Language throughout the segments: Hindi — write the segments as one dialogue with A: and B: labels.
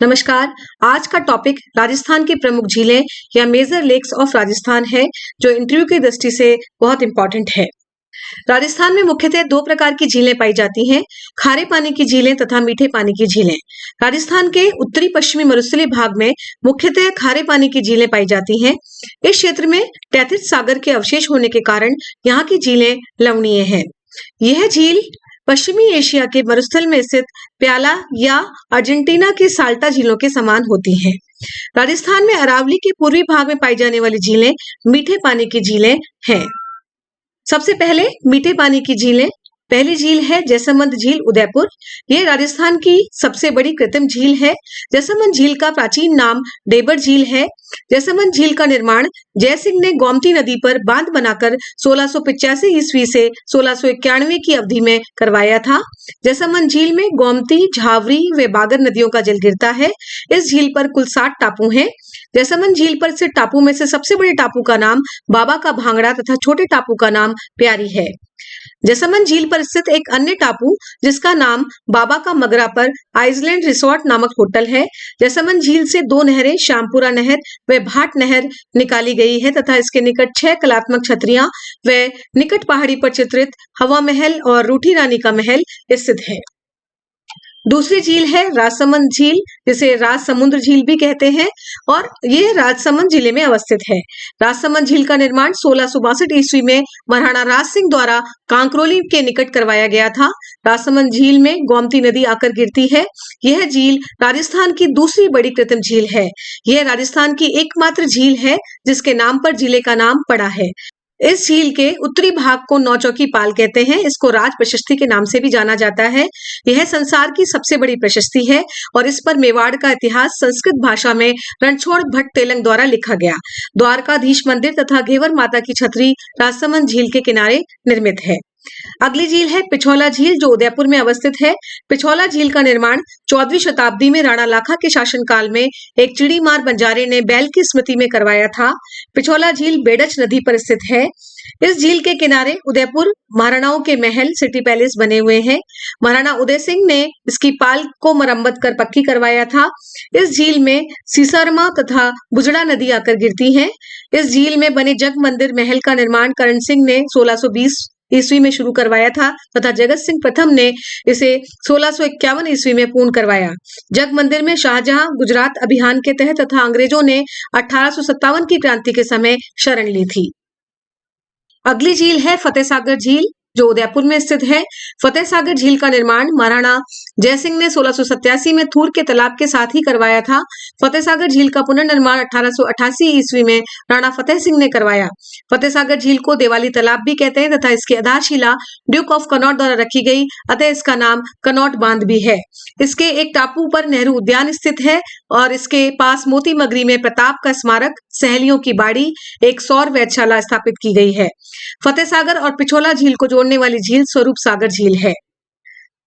A: नमस्कार। आज का टॉपिक राजस्थान की प्रमुख झीलें या मेजर लेक्स ऑफ राजस्थान है, जो इंटरव्यू की दृष्टि से बहुत इंपॉर्टेंट है। राजस्थान में मुख्यतः दो प्रकार की झीलें पाई जाती हैं, खारे पानी की झीलें तथा मीठे पानी की झीलें। राजस्थान के उत्तरी पश्चिमी मरुस्थलीय भाग में मुख्यतः खारे पानी की झीलें पाई जाती हैं। इस क्षेत्र में तैथित सागर के अवशेष होने के कारण यहाँ की झीलें लवणीय हैं। यह झील पश्चिमी एशिया के मरुस्थल में स्थित प्याला या अर्जेंटीना की साल्टा झीलों के समान होती हैं। राजस्थान में अरावली के पूर्वी भाग में पाई जाने वाली झीलें मीठे पानी की झीलें हैं। सबसे पहले मीठे पानी की झीलें। पहली झील है जैसमंद झील, उदयपुर। यह राजस्थान की सबसे बड़ी कृत्रिम झील है। जैसमंद झील का प्राचीन नाम डेबर झील है। जैसमंद झील का निर्माण जय सिंह ने गोमती नदी पर बांध बनाकर 1685 ईस्वी से 1691 की अवधि में करवाया था। जैसमंद झील में गोमती, झावरी व बागर नदियों का जल गिरता है। इस झील पर कुल 60 टापू हैं। जैसमंद झील पर स्थित टापू में से सबसे बड़े टापू का नाम बाबा का भांगड़ा तथा छोटे टापू का नाम प्यारी है। जैसमंद झील पर स्थित एक अन्य टापू जिसका नाम बाबा का मगरा पर आइसलैंड रिसोर्ट नामक होटल है। जैसमंद झील से दो नहरें, श्यामपुरा नहर व भाट नहर निकाली गई है तथा इसके निकट 6 कलात्मक छतरियां व निकट पहाड़ी पर चित्रित हवा महल और रूठी रानी का महल स्थित है। दूसरी झील है राजसमंद झील, जिसे राजसमुद्र झील भी कहते हैं, और ये राजसमंद जिले में अवस्थित है। राजसमंद झील का निर्माण 1662 ईस्वी में महाराणा राज सिंह द्वारा कांकरोली के निकट करवाया गया था। राजसमंद झील में गोमती नदी आकर गिरती है। यह झील राजस्थान की दूसरी बड़ी कृत्रिम झील है। यह राजस्थान की एकमात्र झील है जिसके नाम पर जिले का नाम पड़ा है। इस झील के उत्तरी भाग को नौचौकी पाल कहते हैं। इसको राज प्रशस्ति के नाम से भी जाना जाता है। यह संसार की सबसे बड़ी प्रशस्ति है और इस पर मेवाड़ का इतिहास संस्कृत भाषा में रणछोड़ भट्ट तेलंग द्वारा लिखा गया। द्वारकाधीश मंदिर तथा घेवर माता की छतरी राजसमंद झील के किनारे निर्मित है। अगली झील है पिछौला झील, जो उदयपुर में अवस्थित है। पिछौला झील का निर्माण 14वीं शताब्दी में राणा लाखा के शासनकाल में एक चिड़ीमार बंजारे ने बैल की स्मृति में करवाया था। पिछौला झील बेडच नदी पर स्थित है। इस झील के किनारे उदयपुर महाराणाओं के महल, सिटी पैलेस बने हुए हैं। महाराणा उदय सिंह ने इसकी पाल को मरम्मत कर पक्की करवाया था। इस झील में सीसरमा तथा बुजड़ा नदी आकर गिरती है। इस झील में बने जग मंदिर महल का निर्माण करण सिंह ने 1620 ईस्वी में शुरू करवाया था तथा जगत सिंह प्रथम ने इसे 1651 ईस्वी में पूर्ण करवाया। जग मंदिर में शाहजहां गुजरात अभियान के तहत तथा अंग्रेजों ने 1857 की क्रांति के समय शरण ली थी। अगली झील है फतेह सागर झील, जो उदयपुर में स्थित है। फतेह सागर झील का निर्माण महाराणा जय सिंह ने 1687 में थूर के तालाब के साथ ही करवाया था। फतेह सागर झील का पुनर्निर्माण 1888 ईस्वी में राणा फतेह सिंह ने करवाया। फतेह सागर झील को देवाली तालाब भी कहते हैं तथा इसकी आधारशिला ड्यूक ऑफ कनॉट द्वारा रखी गई, अतः इसका नाम कनॉट बांध भी है। इसके एक टापू पर नेहरू उद्यान स्थित है और इसके पास मोती मगरी में प्रताप का स्मारक, सहेलियों की बाड़ी, एक सौर वेधशाला स्थापित की गई है। फतेह सागर और पिछोला झील को जोड़ने वाली झील स्वरूप सागर झील है।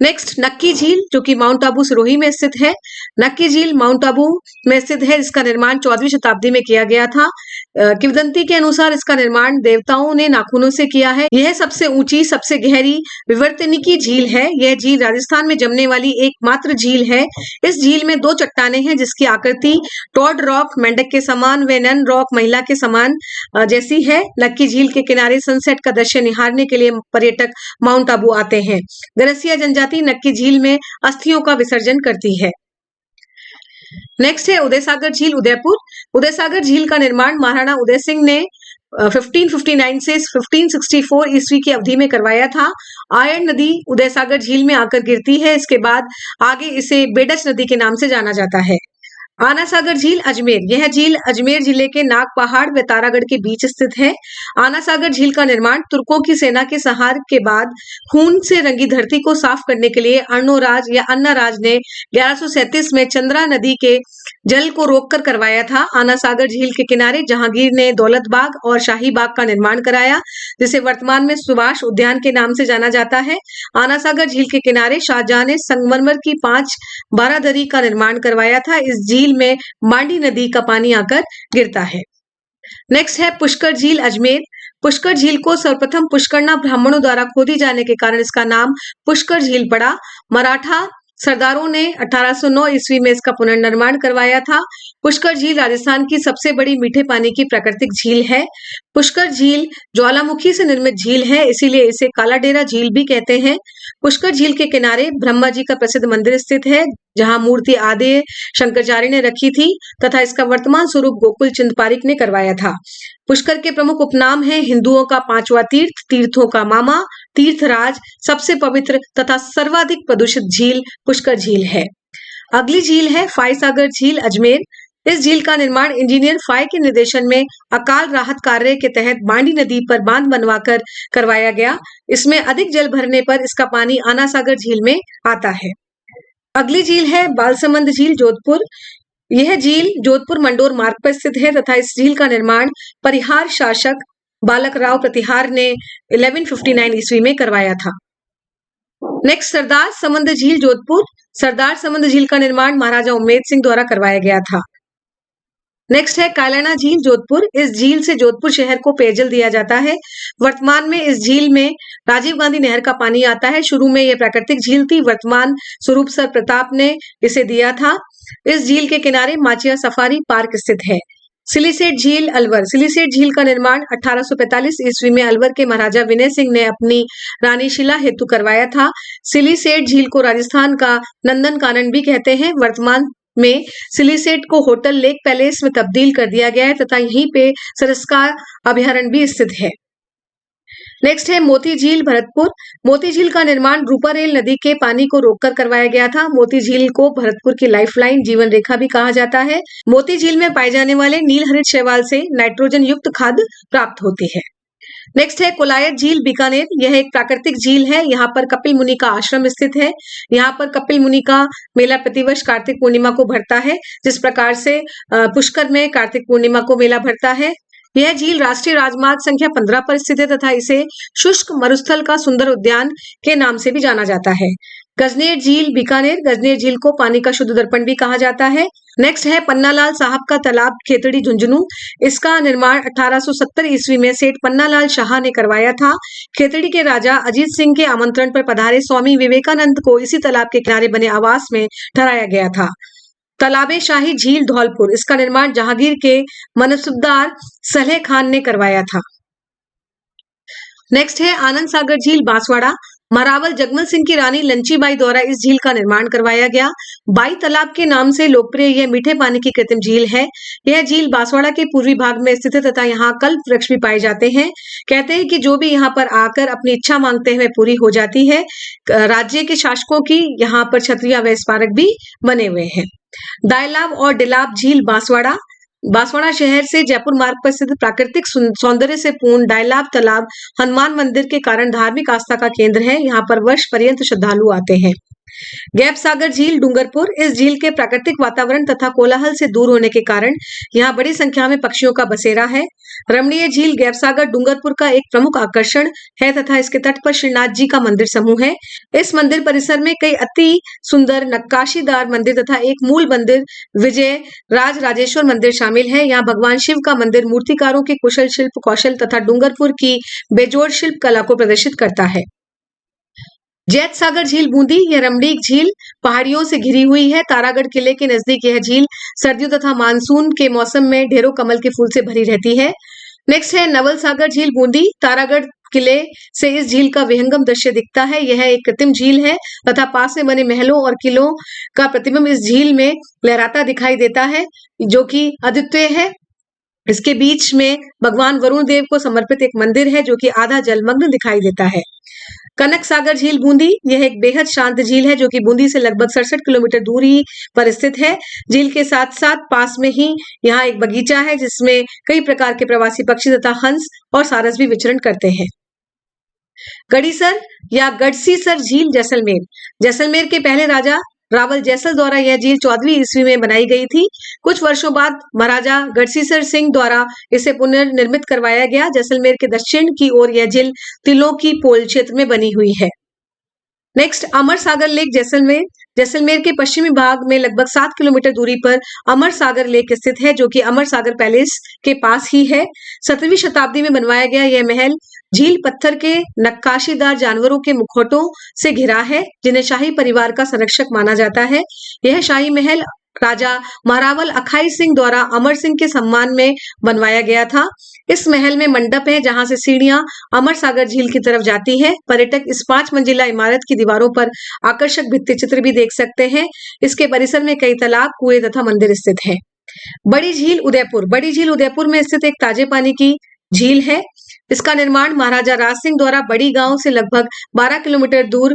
A: नेक्स्ट नक्की झील, जो कि माउंट आबू सिरोही में स्थित है। नक्की झील माउंट आबू में स्थित है। इसका निर्माण 14वीं शताब्दी में किया गया था। किंवदंती के अनुसार इसका निर्माण देवताओं ने नाखूनों से किया है। यह सबसे ऊंची, सबसे गहरी विवर्तनिकी झील है। यह झील राजस्थान में जमने वाली एकमात्र झील है। इस झील में दो चट्टानें हैं जिसकी आकृति टॉड रॉक मेंढक के समान व नन रॉक महिला के समान जैसी है। नक्की झील के किनारे सनसेट का दृश्य निहारने के लिए पर्यटक माउंट आबू आते हैं। गरसिया जनजाति नक्की झील में अस्थियों का विसर्जन करती है। नेक्स्ट है उदय सागर झील, उदयपुर। उदय सागर झील का निर्माण महाराणा उदय सिंह ने 1559 से 1564 ईस्वी की अवधि में करवाया था। आयन नदी उदय सागर झील में आकर गिरती है। इसके बाद आगे इसे बेडच नदी के नाम से जाना जाता है। आना सागर झील, अजमेर। यह झील अजमेर जिले के नाग पहाड़ व तारागढ़ के बीच स्थित है। आना सागर झील का निर्माण तुर्कों की सेना के संहार के बाद खून से रंगी धरती को साफ करने के लिए अर्णोराज या अन्ना राज ने 1137 में चंद्रा नदी के जल को रोककर करवाया था। आना सागर झील के किनारे जहांगीर ने दौलत बाग और शाही बाग का निर्माण कराया, जिसे वर्तमान में सुभाष उद्यान के नाम से जाना जाता है। आना सागर झील के किनारे शाहजहां ने संगमरमर की 5 बारादरी का निर्माण करवाया था। इस झील में मांडी नदी का पानी आकर गिरता है। नेक्स्ट है पुष्कर झील, अजमेर। पुष्कर झील को सर्वप्रथम पुष्करना ब्राह्मणों द्वारा खोदी जाने के कारण इसका नाम पुष्कर झील पड़ा। मराठा सरदारों ने 1809 ईस्वी में इसका पुनर्निर्माण करवाया था। पुष्कर झील राजस्थान की सबसे बड़ी मीठे पानी की प्राकृतिक झील है। पुष्कर झील ज्वालामुखी से निर्मित झील है, इसीलिए इसे काला डेरा झील भी कहते हैं। पुष्कर झील के किनारे ब्रह्मा जी का प्रसिद्ध मंदिर स्थित है, जहां मूर्ति आदि शंकराचार्य ने रखी थी तथा इसका वर्तमान स्वरूप गोकुल चंद पारिक ने करवाया था। पुष्कर के प्रमुख उपनाम हैं हिंदुओं का पांचवा तीर्थ, तीर्थों का मामा, तीर्थराज, सबसे पवित्र तथा सर्वाधिक प्रदूषित झील पुष्कर झील है। अगली झील है फाय सागर झील अजमेर। इस झील का निर्माण इंजीनियर फाय के निर्देशन में अकाल राहत कार्य के तहत बांडी नदी पर बांध बनवाकर करवाया गया। इसमें अधिक जल भरने पर इसका पानी आना सागर झील में आता है। अगली झील है बालसमंद झील जोधपुर। यह झील जोधपुर मंडोर मार्ग पर स्थित है तथा इस झील का निर्माण परिहार शासक बालक राव प्रतिहार ने 1159 ईस्वी में करवाया था। नेक्स्ट सरदार समंद झील जोधपुर। सरदार समंद झील का निर्माण महाराजा उम्मेद सिंह द्वारा करवाया गया था। नेक्स्ट है कायलाना झील जोधपुर। इस झील से जोधपुर शहर को पेयजल दिया जाता है। वर्तमान में इस झील में राजीव गांधी नहर का पानी आता है। शुरू में यह प्राकृतिक झील थी, वर्तमान स्वरूप सर प्रताप ने इसे दिया था। इस झील के किनारे माचिया सफारी पार्क स्थित है। सिलीसेट झील अलवर। सिलीसेट झील का निर्माण 1845 ईस्वी में अलवर के महाराजा विनय सिंह ने अपनी रानी शीला हेतु करवाया था। सिलीसेट झील को राजस्थान का नंदन कानन भी कहते हैं। वर्तमान में सिलीसेट को होटल लेक पैलेस में तब्दील कर दिया गया है तथा यहीं पे सरस्कार अभयारण्य भी स्थित है। नेक्स्ट है मोती झील भरतपुर। मोती झील का निर्माण रूपारेल नदी के पानी को रोककर करवाया गया था। मोती झील को भरतपुर की लाइफलाइन, जीवन रेखा भी कहा जाता है। मोती झील में पाए जाने वाले नील हरित शैवाल से नाइट्रोजन युक्त खाद प्राप्त होती है। नेक्स्ट है कोलायत झील बीकानेर। यह एक प्राकृतिक झील है। यहाँ पर कपिल मुनि का आश्रम स्थित है। यहाँ पर कपिल मुनि का मेला प्रतिवर्ष कार्तिक पूर्णिमा को भरता है, जिस प्रकार से पुष्कर में कार्तिक पूर्णिमा को मेला भरता है। यह झील राष्ट्रीय राजमार्ग संख्या 15 पर स्थित है तथा इसे शुष्क मरुस्थल का सुंदर उद्यान के नाम से भी जाना जाता है। गजनेर झील बीकानेर। गजनेर झील को पानी का शुद्ध दर्पण भी कहा जाता है। नेक्स्ट है पन्नालाल साहब का तालाब खेतड़ी झुंझुनू। इसका निर्माण 1870 ईस्वी में सेठ पन्नालाल शाह ने करवाया था। खेतड़ी के राजा अजीत सिंह के आमंत्रण पर पधारे स्वामी विवेकानंद को इसी तालाब के किनारे बने आवास में ठहराया गया था। तालाबे शाही झील धौलपुर। इसका निर्माण जहांगीर के मनसबदार सलेह खान ने करवाया था। नेक्स्ट है आनंद सागर झील बांसवाड़ा। मरावल जगमल सिंह की रानी लंचीबाई द्वारा इस झील का निर्माण करवाया गया। बाई तालाब के नाम से लोकप्रिय यह मीठे पानी की कृत्रिम झील है। यह झील बांसवाड़ा के पूर्वी भाग में स्थित है तथा यहाँ कल्प वृक्ष भी पाए जाते हैं। कहते हैं कि जो भी यहाँ पर आकर अपनी इच्छा मांगते हैं वह पूरी हो जाती है। राज्य के शासकों की यहाँ पर छतरियां व स्मारक भी बने हुए हैं। दायलाब और डिलाब झील बांसवाड़ा। बांसवाड़ा शहर से जयपुर मार्ग पर स्थित प्राकृतिक सौंदर्य से पूर्ण डायलाब तालाब हनुमान मंदिर के कारण धार्मिक आस्था का केंद्र है। यहाँ पर वर्ष पर्यंत श्रद्धालु आते हैं। गैप सागर झील डूंगरपुर। इस झील के प्राकृतिक वातावरण तथा कोलाहल से दूर होने के कारण यहाँ बड़ी संख्या में पक्षियों का बसेरा है। रमणीय झील गैप सागर डूंगरपुर का एक प्रमुख आकर्षण है तथा इसके तट पर श्रीनाथ जी का मंदिर समूह है। इस मंदिर परिसर में कई अति सुंदर नक्काशीदार मंदिर तथा एक मूल मंदिर विजय राज राजेश्वर मंदिर शामिल है। यहाँ भगवान शिव का मंदिर मूर्तिकारों के कुशल शिल्प कौशल तथा डूंगरपुर की बेजोड़ शिल्प कला को प्रदर्शित करता है। जैत सागर झील बूंदी। यह रमणीक झील पहाड़ियों से घिरी हुई है। तारागढ़ किले के नजदीक यह झील सर्दियों तथा मानसून के मौसम में ढेरों कमल के फूल से भरी रहती है। नेक्स्ट है नवल सागर झील बूंदी। तारागढ़ किले से इस झील का विहंगम दृश्य दिखता है। यह एक कृत्रिम झील है तथा पास में बने महलों और किलों का प्रतिबिंब इस झील में लहराता दिखाई देता है, जो कि अद्वितीय है। इसके बीच में भगवान वरुण देव को समर्पित एक मंदिर है, जो कि आधा जलमग्न दिखाई देता है। कनक सागर झील बूंदी। यह एक बेहद शांत झील है जो कि बूंदी से लगभग 67 किलोमीटर दूरी पर स्थित है। झील के साथ साथ पास में ही यहाँ एक बगीचा है जिसमें कई प्रकार के प्रवासी पक्षी तथा हंस और सारस भी विचरण करते हैं। गड़ीसर या गढ़सीसर झील जैसलमेर। जैसलमेर के पहले राजा रावल जैसल द्वारा यह झील 14वीं ईस्वी में बनाई गई थी। कुछ वर्षों बाद महाराजा गढ़सीसर सिंह द्वारा इसे पुनर्निर्मित करवाया गया। जैसलमेर के दक्षिण की ओर यह झील तिलों की पोल क्षेत्र में बनी हुई है। नेक्स्ट अमर सागर लेक जैसलमेर। जैसलमेर के पश्चिमी भाग में लगभग 7 किलोमीटर दूरी पर अमर सागर लेक स्थित है, जो कि अमर सागर पैलेस के पास ही है। 17वीं शताब्दी में बनवाया गया यह महल झील पत्थर के नक्काशीदार जानवरों के मुखौटों से घिरा है, जिन्हें शाही परिवार का संरक्षक माना जाता है। यह शाही महल राजा महारावल अखाई सिंह द्वारा अमर सिंह के सम्मान में बनवाया गया था। इस महल में मंडप है, जहां से सीढ़ियां अमर सागर झील की तरफ जाती हैं। पर्यटक इस 5 मंजिला इमारत की दीवारों पर आकर्षक भित्ति चित्र भी देख सकते हैं। इसके परिसर में कई तालाब, कुएं तथा मंदिर स्थित हैं। बड़ी झील उदयपुर। बड़ी झील उदयपुर में स्थित एक ताजे पानी की झील है। इसका निर्माण महाराजा राज सिंह द्वारा बड़ी गांव से लगभग 12 किलोमीटर दूर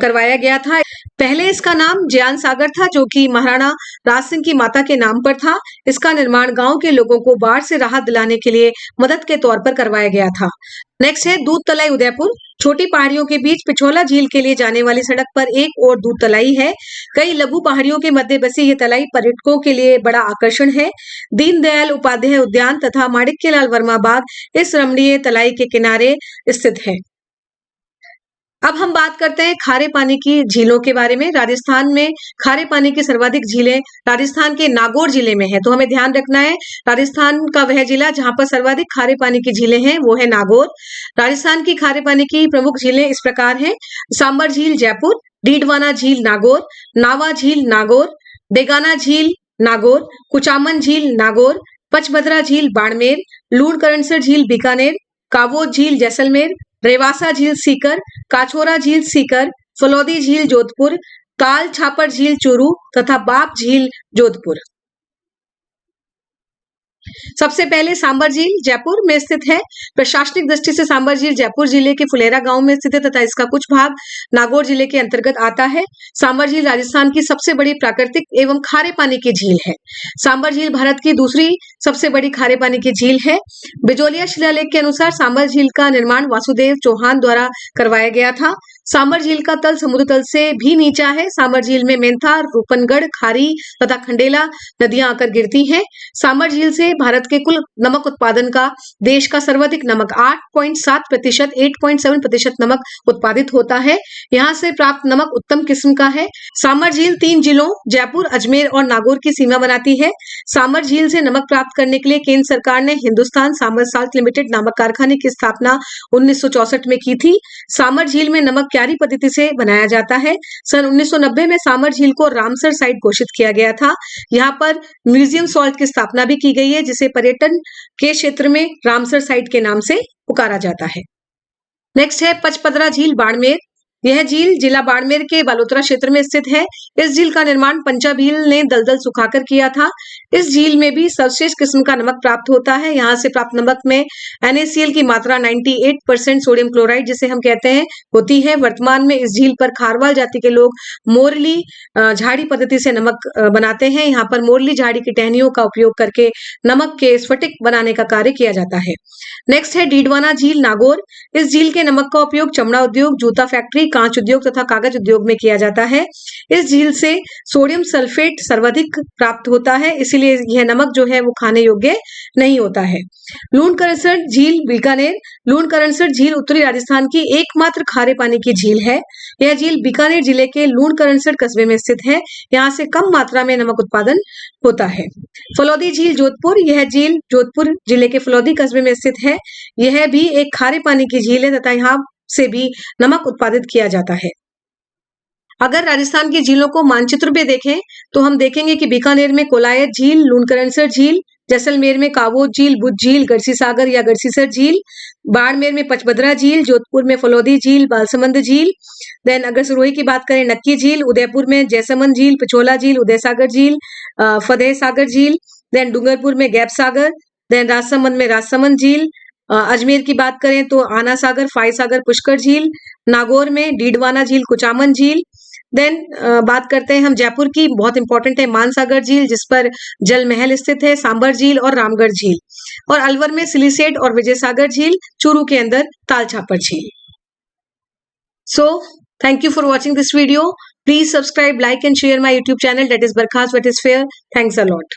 A: करवाया गया था। पहले इसका नाम ज्ञान सागर था, जो कि महाराणा राज सिंह की माता के नाम पर था। इसका निर्माण गांव के लोगों को बाढ़ से राहत दिलाने के लिए मदद के तौर पर करवाया गया था। नेक्स्ट है दूध तलाई उदयपुर। छोटी पहाड़ियों के बीच पिछोला झील के लिए जाने वाली सड़क पर एक और दूध तलाई है। कई लघु पहाड़ियों के मध्य बसी ये तलाई पर्यटकों के लिए बड़ा आकर्षण है। दीनदयाल उपाध्याय उद्यान तथा माणिक्यलाल वर्मा बाग इस रमणीय तलाई के किनारे स्थित है। अब हम बात करते हैं खारे पानी की झीलों के बारे में। राजस्थान में खारे पानी की सर्वाधिक झीलें राजस्थान के नागौर जिले में है, तो हमें ध्यान रखना है राजस्थान का वह जिला जहां पर सर्वाधिक खारे पानी की झीलें हैं वो है नागौर। राजस्थान की खारे पानी की प्रमुख झीलें इस प्रकार हैं: सांबर झील जयपुर, डीडवाना झील नागौर, नावा झील नागौर, बेगाना झील नागौर, कुचामन झील नागौर, पचभद्रा झील बाड़मेर, लूणकरणसर झील बीकानेर, कावोद झील जैसलमेर, रेवासा झील सीकर, काछोरा झील सीकर, फलौदी झील जोधपुर, काल छापर झील चूरू तथा बाप झील जोधपुर। सबसे पहले सांबर झील जयपुर में स्थित है। प्रशासनिक दृष्टि से सांबर झील जयपुर जिले के फुलेरा गांव में स्थित है तथा इसका कुछ भाग नागौर जिले के अंतर्गत आता है। सांबर झील राजस्थान की सबसे बड़ी प्राकृतिक एवं खारे पानी की झील है। सांबर झील भारत की दूसरी सबसे बड़ी खारे पानी की झील है। बिजोलिया शिलालेख के अनुसार सांबर झील का निर्माण वासुदेव चौहान द्वारा करवाया गया था। सांबर झील का तल समुद्र तल से भी नीचा है। सांबर झील में मेंथा, रूपनगढ़, खारी तथा खंडेला नदियां आकर गिरती हैं। सांबर झील से भारत के कुल नमक उत्पादन का देश का सर्वाधिक नमक 8.7%, 8.7% नमक उत्पादित होता है। यहाँ से प्राप्त नमक उत्तम किस्म का है। सांबर झील 3 जिलों जयपुर, अजमेर और नागौर की सीमा बनाती है। सांबर झील से नमक प्राप्त करने के लिए केंद्र सरकार ने हिंदुस्तान सांबर साल्ट लिमिटेड नामक कारखाने की स्थापना 1964 में की थी। सांबर झील में नमक क्यारी पद्धति से बनाया जाता है। सन 1990 में सांबर झील को रामसर साइट घोषित किया गया था। यहाँ पर म्यूजियम सॉल्ट की स्थापना भी की गई है, जिसे पर्यटन के क्षेत्र में रामसर साइट के नाम से पुकारा जाता है। नेक्स्ट है पचपदरा झील बाड़मेर। यह झील जिला बाड़मेर के बालोतरा क्षेत्र में स्थित है। इस झील का निर्माण पंचाभील ने दलदल सुखाकर किया था। इस झील में भी सर्वश्रेष्ठ किस्म का नमक प्राप्त होता है। यहाँ से प्राप्त नमक में NaCl की मात्रा 98% सोडियम क्लोराइड जिसे हम कहते हैं होती है। वर्तमान में इस झील पर खारवाल जाति के लोग मोरली झाड़ी पद्धति से नमक बनाते हैं। यहाँ पर मोरली झाड़ी की टहनियों का उपयोग करके नमक के स्फटिक बनाने का कार्य किया जाता है। नेक्स्ट है डीडवाना झील नागौर। इस झील के नमक का उपयोग चमड़ा उद्योग, जूता फैक्ट्री, कांच उद्योग तथा कागज उद्योग में किया जाता है। इस झील से सोडियम सल्फेट सर्वाधिक प्राप्त होता है, इसीलिए यह नमक जो है वो खाने योग्य नहीं होता है। लूणकरणसर झील बीकानेर। लूणकरणसर झील उत्तरी राजस्थान की एकमात्र खारे पानी की झील है। यह झील बीकानेर जिले के लूणकरणसर कस्बे में स्थित है। यहाँ से कम मात्रा में नमक उत्पादन होता है। फलौदी झील जोधपुर। यह झील जोधपुर जिले के फलौदी कस्बे में स्थित है। यह भी एक खारे पानी की झील है तथा यहाँ से भी नमक उत्पादित किया जाता है। अगर राजस्थान की झीलों को मानचित्र पे देखें तो हम देखेंगे कि बीकानेर में कोलायत झील, लूणकरणसर झील, जैसलमेर में कावोद झील, बुद्ध झील, गढ़सी सागर या गढ़सीसर झील, बाड़मेर में पचभद्रा झील, जोधपुर में फलौदी झील, बालसमंद झील। देन अगर सिरोही की बात करें नक्की झील, उदयपुर में जैसमंद झील, पिछोला झील, उदय सागर झील, फतेह सागर झील। देन डूंगरपुर में गैप सागर। देन राजसमंद में राजसमंद झील। अजमेर की बात करें तो आना सागर, फाई सागर, पुष्कर झील। नागौर में डीडवाना झील, कुचामन झील। देन बात करते हैं हम जयपुर की, बहुत इंपॉर्टेंट है मानसागर झील जिस पर जल महल स्थित है, सांबर झील और रामगढ़ झील। और अलवर में सिलीसेट और विजय सागर झील, चूरू के अंदर तालछापर झील। So thank you for watching this video. Please subscribe, like and share my YouTube channel, that is Barkhas What is Fair. Thanks a lot.